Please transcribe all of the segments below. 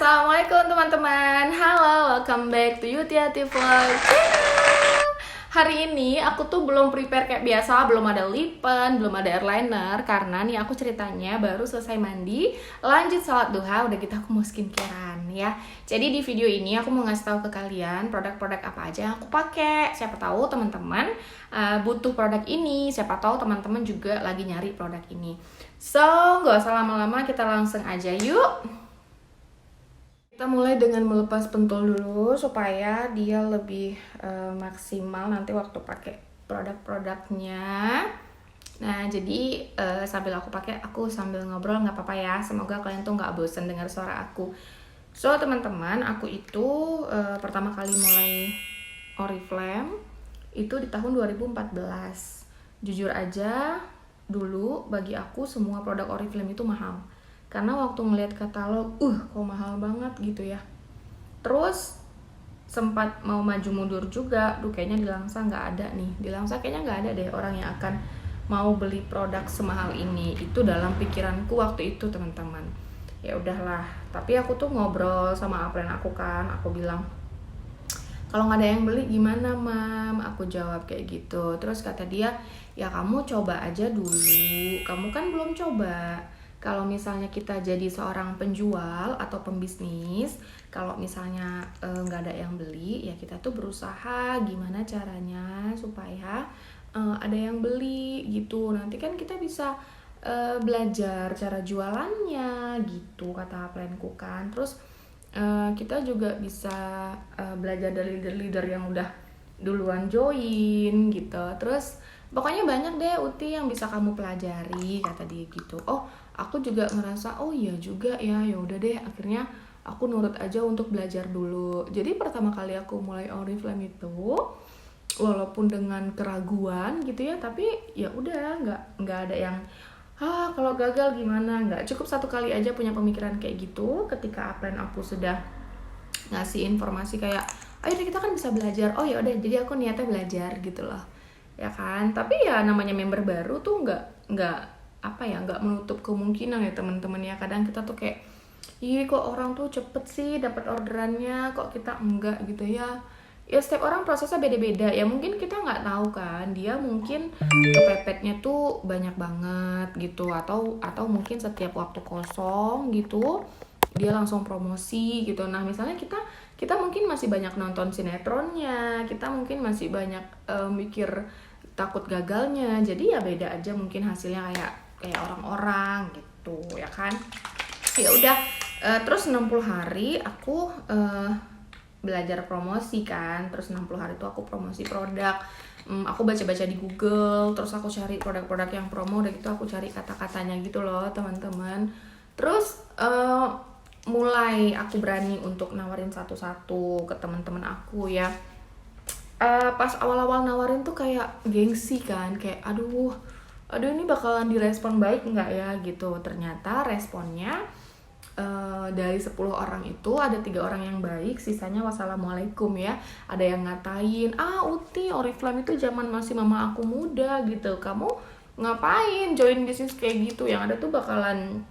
Assalamualaikum teman-teman. Halo, welcome back to Yutiati Vlog channel. Hari ini aku tuh belum prepare kayak biasa, belum ada lip pen, belum ada eyeliner. Karena nih aku ceritanya baru selesai mandi, lanjut sholat duha, udah gitu aku mau skincarean ya. Jadi di video ini aku mau ngasih tahu ke kalian produk-produk apa aja yang aku pakai. Siapa tahu teman-teman butuh produk ini, siapa tahu teman-teman juga lagi nyari produk ini. So, gak usah lama-lama, kita langsung aja yuk. Kita mulai dengan melepas pentol dulu supaya dia lebih maksimal nanti waktu pakai produk-produknya. Nah, jadi sambil aku pakai, aku sambil ngobrol nggak apa-apa ya. Semoga kalian tuh nggak bosan dengar suara aku. So, teman-teman, aku itu pertama kali mulai Oriflame itu di tahun 2014. Jujur aja, dulu bagi aku semua produk Oriflame itu mahal. Karena waktu ngeliat katalog, kok mahal banget gitu ya. Terus sempat mau maju mundur juga, kayaknya di Langsa nggak ada nih. Di Langsa kayaknya nggak ada deh orang yang akan mau beli produk semahal ini. Itu dalam pikiranku waktu itu, teman-teman. Ya udahlah. Tapi aku tuh ngobrol sama upline aku kan, aku bilang, kalau nggak ada yang beli gimana, Mam? Aku jawab kayak gitu. Terus kata dia, ya kamu coba aja dulu. Kamu kan belum coba. Kalau misalnya kita jadi seorang penjual atau pembisnis, kalau misalnya nggak ada yang beli, ya kita tuh berusaha gimana caranya supaya ada yang beli gitu. Nanti kan kita bisa belajar cara jualannya gitu, kata upline-ku kan. Terus kita juga bisa belajar dari leader-leader yang udah duluan join gitu. Terus pokoknya banyak deh Uti yang bisa kamu pelajari, kata dia gitu. Aku juga ngerasa iya juga ya udah deh, akhirnya aku nurut aja untuk belajar dulu. Jadi pertama kali aku mulai Oriflame itu walaupun dengan keraguan gitu ya, tapi ya udah nggak ada yang kalau gagal gimana, nggak, cukup satu kali aja punya pemikiran kayak gitu ketika upline aku sudah ngasih informasi kayak ayo deh kita kan bisa belajar, ya udah, jadi aku niatnya belajar gitu loh ya kan. Tapi ya namanya member baru tuh nggak menutup kemungkinan ya teman-teman ya. Kadang kita tuh kayak kok orang tuh cepet sih dapat orderannya, kok kita enggak gitu ya. Ya setiap orang prosesnya beda-beda ya, mungkin kita nggak tahu kan, dia mungkin kepepetnya tuh banyak banget gitu, atau mungkin setiap waktu kosong gitu dia langsung promosi gitu. Nah misalnya kita mungkin masih banyak nonton sinetronnya, kita mungkin masih banyak mikir takut gagalnya, jadi ya beda aja mungkin hasilnya kayak orang-orang gitu ya kan. Ya udah, terus 60 hari aku belajar promosi kan. Terus 60 hari itu aku promosi produk. Aku baca-baca di Google, terus aku cari produk-produk yang promo, udah gitu aku cari kata-katanya gitu loh teman-teman. Terus mulai aku berani untuk nawarin satu-satu ke teman-teman aku ya. Pas awal-awal nawarin tuh kayak gengsi kan, kayak aduh ini bakalan direspon baik nggak ya gitu. Ternyata responnya dari 10 orang itu ada 3 orang yang baik, sisanya wassalamualaikum ya. Ada yang ngatain, Uti, Oriflame itu zaman masih mama aku muda gitu, kamu ngapain join bisnis kayak gitu, yang ada tuh bakalan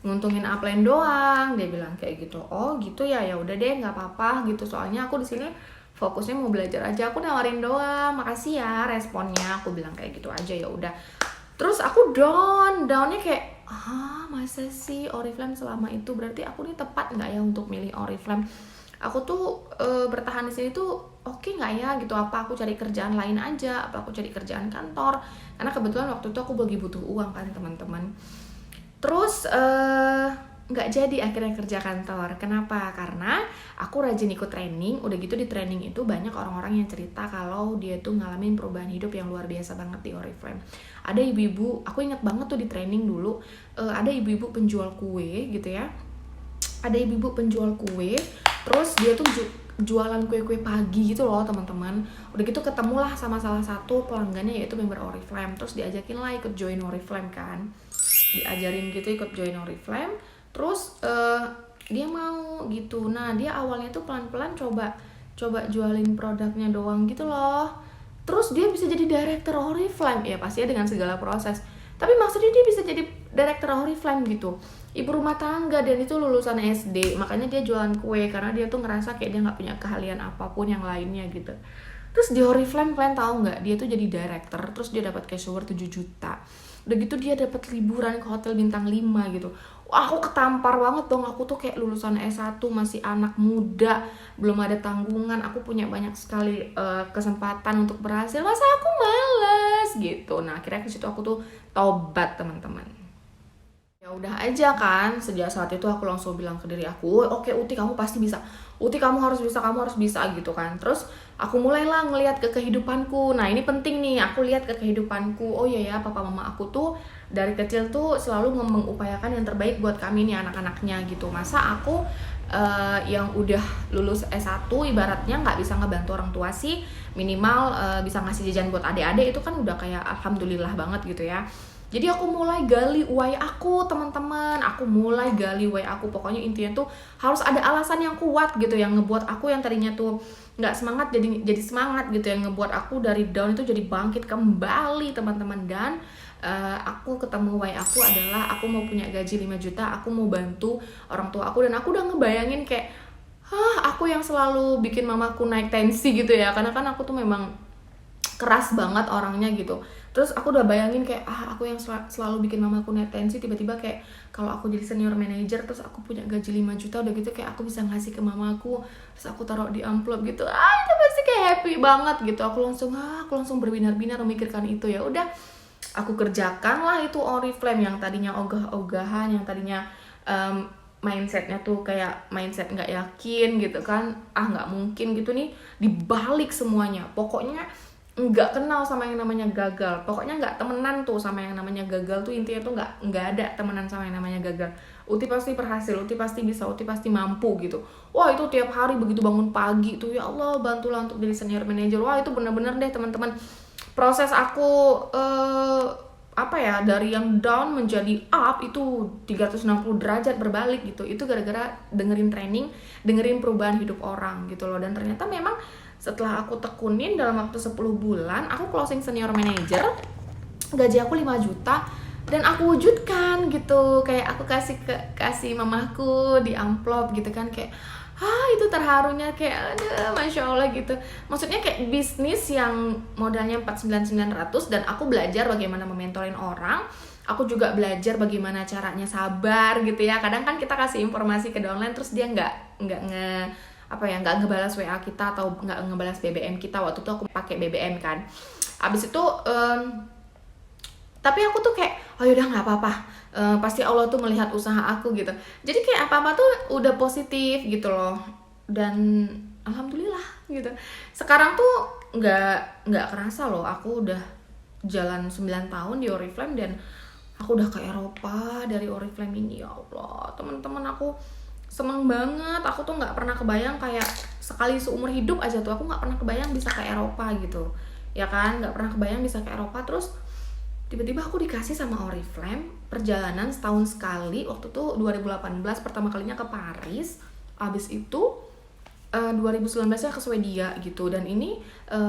nguntungin upline doang, dia bilang kayak gitu. Gitu ya, ya udah deh nggak apa-apa gitu, soalnya aku di sini fokusnya mau belajar aja, aku nawarin doang, makasih ya responnya, aku bilang kayak gitu aja. Ya udah, terus aku downnya kayak masa sih Oriflame selama itu, berarti aku nih tepat nggak ya untuk milih Oriflame, aku tuh bertahan di sini tuh oke nggak ya gitu, apa aku cari kerjaan lain aja, apa aku cari kerjaan kantor, karena kebetulan waktu itu aku lagi butuh uang kan teman-teman. Terus nggak jadi akhirnya kerja kantor. Kenapa? Karena aku rajin ikut training. Udah gitu di training itu banyak orang-orang yang cerita kalau dia tuh ngalamin perubahan hidup yang luar biasa banget di Oriflame. Ada ibu-ibu, aku ingat banget tuh di training dulu, ada ibu-ibu penjual kue gitu ya. Ada ibu-ibu penjual kue, terus dia tuh jualan kue-kue pagi gitu loh teman-teman. Udah gitu ketemulah sama salah satu pelanggannya yaitu member Oriflame. Terus diajakin lah ikut join Oriflame kan, diajarin gitu ikut join Oriflame. Terus dia mau gitu. Nah dia awalnya tuh pelan-pelan coba jualin produknya doang gitu loh. Terus dia bisa jadi director Oriflame, ya pastinya dengan segala proses. Tapi maksudnya dia bisa jadi director Oriflame gitu, ibu rumah tangga, dan itu lulusan SD. Makanya dia jualan kue karena dia tuh ngerasa kayak dia nggak punya keahlian apapun yang lainnya gitu. Terus di Oriflame, kalian tahu nggak, dia tuh jadi director, terus dia dapat cash over 7 juta. Udah gitu dia dapat liburan ke hotel bintang 5 gitu. Wah, aku ketampar banget dong. Aku tuh kayak lulusan S1, masih anak muda, belum ada tanggungan, aku punya banyak sekali kesempatan untuk berhasil. Masa aku malas gitu. Nah, akhirnya ke situ aku tuh tobat, teman-teman. Ya udah aja kan, sejak saat itu aku langsung bilang ke diri aku, oke Uti, kamu pasti bisa, Uti kamu harus bisa gitu kan. Terus aku mulailah ngelihat ke kehidupanku. Nah ini penting nih, aku lihat ke kehidupanku. Oh iya ya, papa mama aku tuh dari kecil tuh selalu mengupayakan yang terbaik buat kami nih anak-anaknya gitu. Masa aku yang udah lulus S1 ibaratnya nggak bisa ngebantu orang tua sih, minimal bisa ngasih jajan buat adik-adik, itu kan udah kayak alhamdulillah banget gitu ya. Jadi aku mulai gali why aku, teman-teman. Aku mulai gali why aku. Pokoknya intinya tuh harus ada alasan yang kuat gitu, yang ngebuat aku yang tadinya tuh nggak semangat jadi semangat gitu, yang ngebuat aku dari down itu jadi bangkit kembali, teman-teman. Dan aku ketemu why aku adalah aku mau punya gaji 5 juta, aku mau bantu orang tua aku. Dan aku udah ngebayangin kayak, aku yang selalu bikin mamaku naik tensi gitu ya, karena kan aku tuh memang keras banget orangnya gitu. Terus aku udah bayangin kayak aku yang selalu bikin mamaku naik tensi, tiba-tiba kayak kalau aku jadi senior manager terus aku punya gaji 5 juta, udah gitu kayak aku bisa ngasih ke mamaku, terus aku taruh di amplop gitu. Itu pasti kayak happy banget gitu. Aku langsung berbinar-binar memikirkan itu. Ya udah, aku kerjakan lah itu Oriflame yang tadinya ogah-ogahan, yang tadinya mindsetnya tuh kayak mindset nggak yakin gitu kan, nggak mungkin gitu nih, dibalik semuanya. Pokoknya nggak kenal sama yang namanya gagal, pokoknya nggak temenan tuh sama yang namanya gagal tuh. Intinya tuh nggak ada temenan sama yang namanya gagal. Uti pasti berhasil, Uti pasti bisa, Uti pasti mampu gitu. Wah itu tiap hari begitu bangun pagi tuh, ya Allah bantulah untuk jadi senior manager. Wah itu bener-bener deh teman-teman, proses aku dari yang down menjadi up itu 360 derajat berbalik gitu. Itu gara-gara dengerin training, dengerin perubahan hidup orang gitu loh. Dan ternyata memang setelah aku tekunin dalam waktu 10 bulan, aku closing senior manager, gaji aku 5 juta, dan aku wujudkan gitu. Kayak aku kasih mamaku di amplop gitu kan, kayak itu terharunya kayak Masya Allah gitu. Maksudnya kayak bisnis yang modalnya 49.900, dan aku belajar bagaimana mementorin orang. Aku juga belajar bagaimana caranya sabar gitu ya. Kadang kan kita kasih informasi ke downline terus dia nggak ngebalas WA kita atau nggak ngebalas BBM kita. Waktu itu aku pakai BBM kan. Abis itu tapi aku tuh kayak yaudah nggak apa-apa, pasti Allah tuh melihat usaha aku gitu. Jadi kayak apa-apa tuh udah positif gitu loh. Dan alhamdulillah gitu. Sekarang tuh nggak kerasa loh, aku udah jalan 9 tahun di Oriflame, dan aku udah ke Eropa dari Oriflame ini. Ya Allah teman-teman, aku seneng banget. Aku tuh nggak pernah kebayang, kayak sekali seumur hidup aja tuh aku nggak pernah kebayang bisa ke Eropa gitu ya kan, nggak pernah kebayang bisa ke Eropa. Terus tiba-tiba aku dikasih sama Oriflame perjalanan setahun sekali. Waktu tuh 2018 pertama kalinya ke Paris, abis itu 2019 nya ke Swedia gitu. Dan ini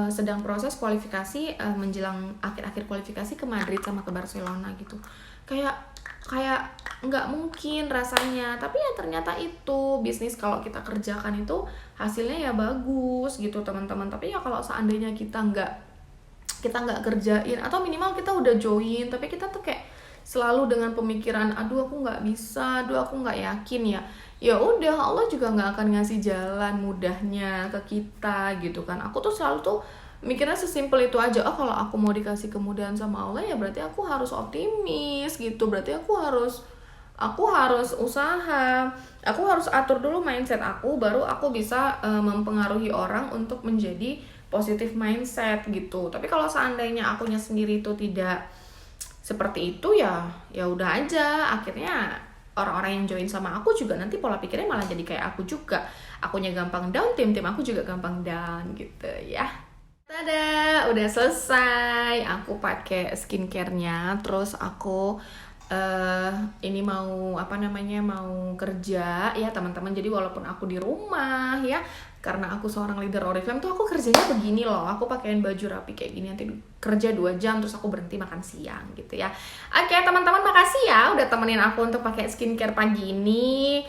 sedang proses kualifikasi, menjelang akhir-akhir kualifikasi ke Madrid sama ke Barcelona gitu. Kayak nggak mungkin rasanya, tapi ya ternyata itu bisnis kalau kita kerjakan itu hasilnya ya bagus gitu teman-teman. Tapi ya kalau seandainya kita nggak kerjain, atau minimal kita udah join tapi kita tuh kayak selalu dengan pemikiran aduh aku nggak bisa, aduh aku nggak yakin, ya udah Allah juga nggak akan ngasih jalan mudahnya ke kita gitu kan. Aku tuh selalu tuh mikirnya sesimpel itu aja, kalau aku mau dikasih kemudahan sama Allah ya berarti aku harus optimis gitu, berarti aku harus usaha, aku harus atur dulu mindset aku, baru aku bisa mempengaruhi orang untuk menjadi positive mindset gitu. Tapi kalau seandainya akunya sendiri itu tidak seperti itu, ya udah aja, akhirnya orang-orang yang join sama aku juga nanti pola pikirnya malah jadi kayak aku juga. Akunya gampang down, tim aku juga gampang down gitu ya. Tada, udah selesai. Aku pakai skincare-nya, terus aku ini mau mau kerja ya teman-teman. Jadi walaupun aku di rumah ya, karena aku seorang leader Oriflame tuh aku kerjanya begini loh, aku pakaiin baju rapi kayak gini, nanti kerja 2 jam terus aku berhenti makan siang gitu ya. Oke teman-teman, makasih ya udah temenin aku untuk pakai skincare pagi ini.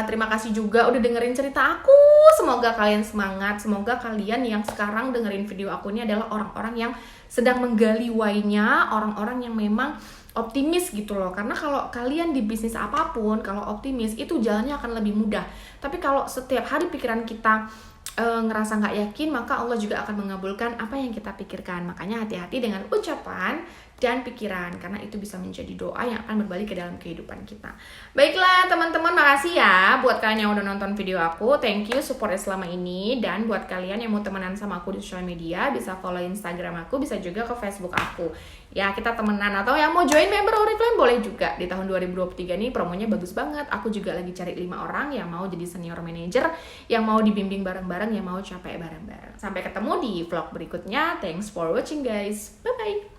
Terima kasih juga udah dengerin cerita aku. Semoga kalian semangat, semoga kalian yang sekarang dengerin video aku ini adalah orang-orang yang sedang menggali why-nya, orang-orang yang memang optimis gitu loh. Karena kalau kalian di bisnis apapun, kalau optimis itu jalannya akan lebih mudah. Tapi kalau setiap hari pikiran kita ngerasa nggak yakin, maka Allah juga akan mengabulkan apa yang kita pikirkan. Makanya hati-hati dengan ucapan dan pikiran, karena itu bisa menjadi doa yang akan berbalik ke dalam kehidupan kita. Baiklah teman-teman, makasih ya buat kalian yang udah nonton video aku. Thank you supportnya selama ini. Dan buat kalian yang mau temenan sama aku di sosial media, bisa follow Instagram aku, bisa juga ke Facebook aku. Ya, kita temenan. Atau yang mau join member Oriflame boleh juga. Di tahun 2023 nih promonya bagus banget. Aku juga lagi cari 5 orang yang mau jadi senior manager, yang mau dibimbing bareng-bareng, yang mau capek bareng-bareng. Sampai ketemu di vlog berikutnya. Thanks for watching guys. Bye-bye.